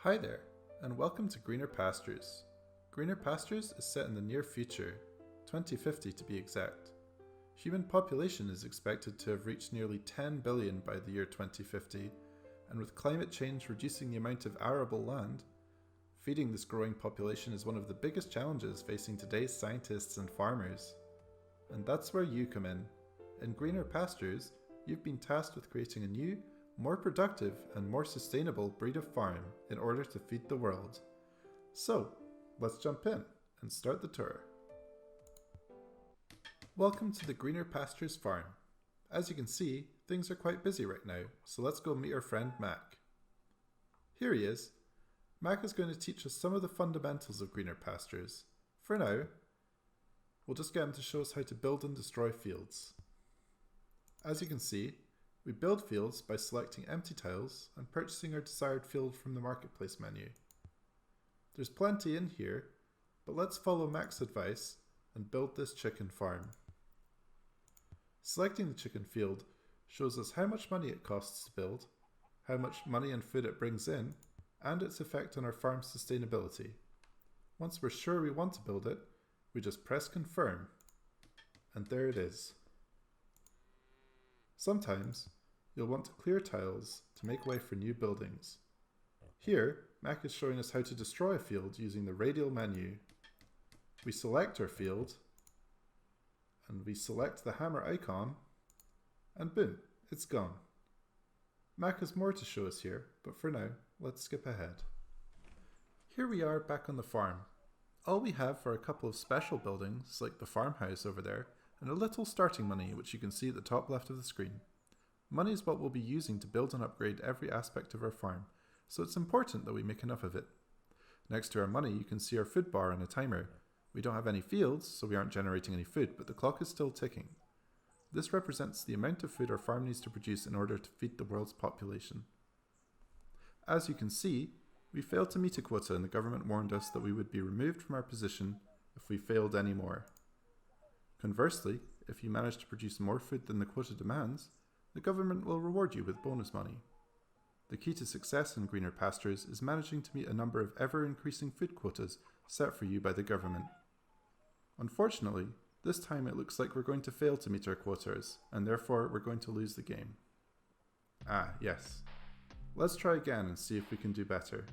Hi there, and welcome to Greener Pastures. Greener Pastures is set in the near future, 2050 to be exact. Human population is expected to have reached nearly 10 billion by the year 2050, and with climate change reducing the amount of arable land, feeding this growing population is one of the biggest challenges facing today's scientists and farmers. And that's where you come in. In Greener Pastures, you've been tasked with creating a new, more productive and more sustainable breed of farm in order to feed the world. So, let's jump in and start the tour. Welcome to the Greener Pastures farm. As you can see, things are quite busy right now, so let's go meet our friend Mac. Here he is. Mac is going to teach us some of the fundamentals of Greener Pastures. For now, we'll just get him to show us how to build and destroy fields. As you can see, we build fields by selecting empty tiles and purchasing our desired field from the marketplace menu. There's plenty in here, but let's follow Mac's advice and build this chicken farm. Selecting the chicken field shows us how much money it costs to build, how much money and food it brings in, and its effect on our farm's sustainability. Once we're sure we want to build it, we just press confirm, and there it is. Sometimes, you'll want to clear tiles to make way for new buildings. Here, Mac is showing us how to destroy a field using the radial menu. We select our field, and we select the hammer icon, and boom, it's gone. Mac has more to show us here, but for now, let's skip ahead. Here we are back on the farm. All we have are a couple of special buildings, like the farmhouse over there, and a little starting money, which you can see at the top left of the screen. Money is what we'll be using to build and upgrade every aspect of our farm, so it's important that we make enough of it. Next to our money, you can see our food bar and a timer. We don't have any fields, so we aren't generating any food, but the clock is still ticking. This represents the amount of food our farm needs to produce in order to feed the world's population. As you can see, we failed to meet a quota and the government warned us that we would be removed from our position if we failed any more. Conversely, if you manage to produce more food than the quota demands, the government will reward you with bonus money. The key to success in Greener Pastures is managing to meet a number of ever-increasing food quotas set for you by the government. Unfortunately, this time it looks like we're going to fail to meet our quotas, and therefore we're going to lose the game. Yes. Let's try again and see if we can do better.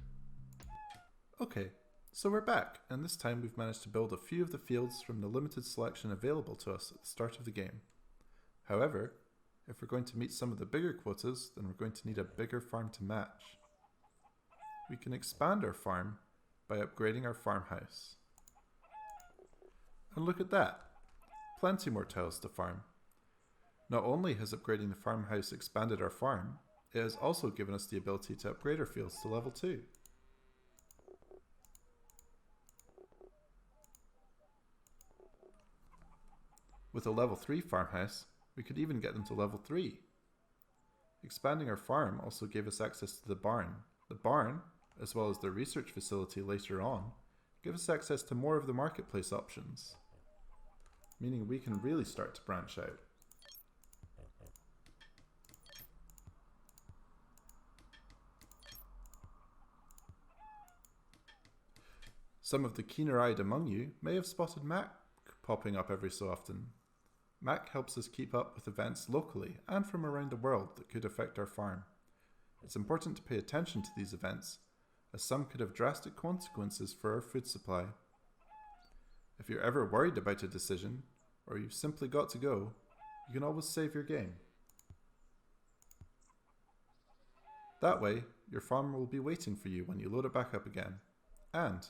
Okay, so we're back, and this time we've managed to build a few of the fields from the limited selection available to us at the start of the game. However, if we're going to meet some of the bigger quotas, then we're going to need a bigger farm to match. We can expand our farm by upgrading our farmhouse. And look at that! Plenty more tiles to farm. Not only has upgrading the farmhouse expanded our farm, it has also given us the ability to upgrade our fields to level 2. With a level 3 farmhouse, we could even get them to level 3. Expanding our farm also gave us access to the barn. The barn, as well as the research facility later on, give us access to more of the marketplace options, meaning we can really start to branch out. Some of the keener-eyed among you may have spotted Mac popping up every so often. Mac helps us keep up with events locally and from around the world that could affect our farm. It's important to pay attention to these events, as some could have drastic consequences for our food supply. If you're ever worried about a decision, or you've simply got to go, you can always save your game. That way, your farm will be waiting for you when you load it back up again. And,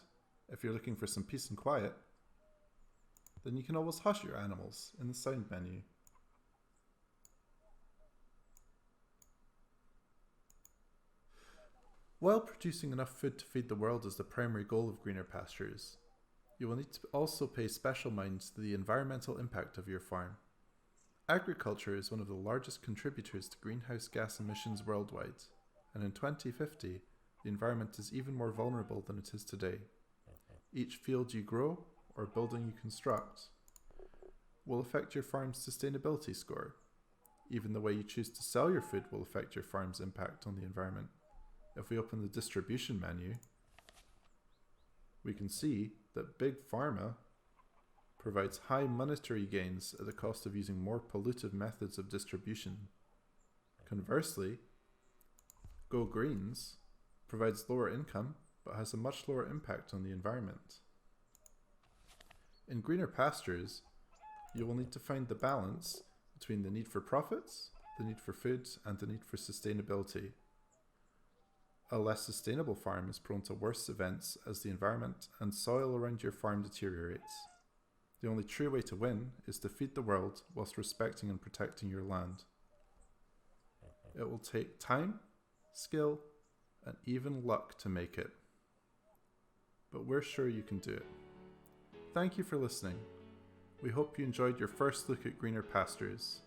if you're looking for some peace and quiet, then you can always hush your animals in the sound menu. While producing enough food to feed the world is the primary goal of Greener Pastures, you will need to also pay special mind to the environmental impact of your farm. Agriculture is one of the largest contributors to greenhouse gas emissions worldwide, and in 2050, the environment is even more vulnerable than it is today. Each field you grow, or building you construct, will affect your farm's sustainability score. Even the way you choose to sell your food will affect your farm's impact on the environment. if we open the distribution menu, we can see that Big Pharma provides high monetary gains at the cost of using more pollutive methods of distribution. Conversely, Go Greens provides lower income but has a much lower impact on the environment. In greener pastures, you will need to find the balance between the need for profits, the need for food, and the need for sustainability. A less sustainable farm is prone to worse events as the environment and soil around your farm deteriorates. The only true way to win is to feed the world whilst respecting and protecting your land. It will take time, skill, and even luck to make it. But we're sure you can do it. Thank you for listening. We hope you enjoyed your first look at greener pastures.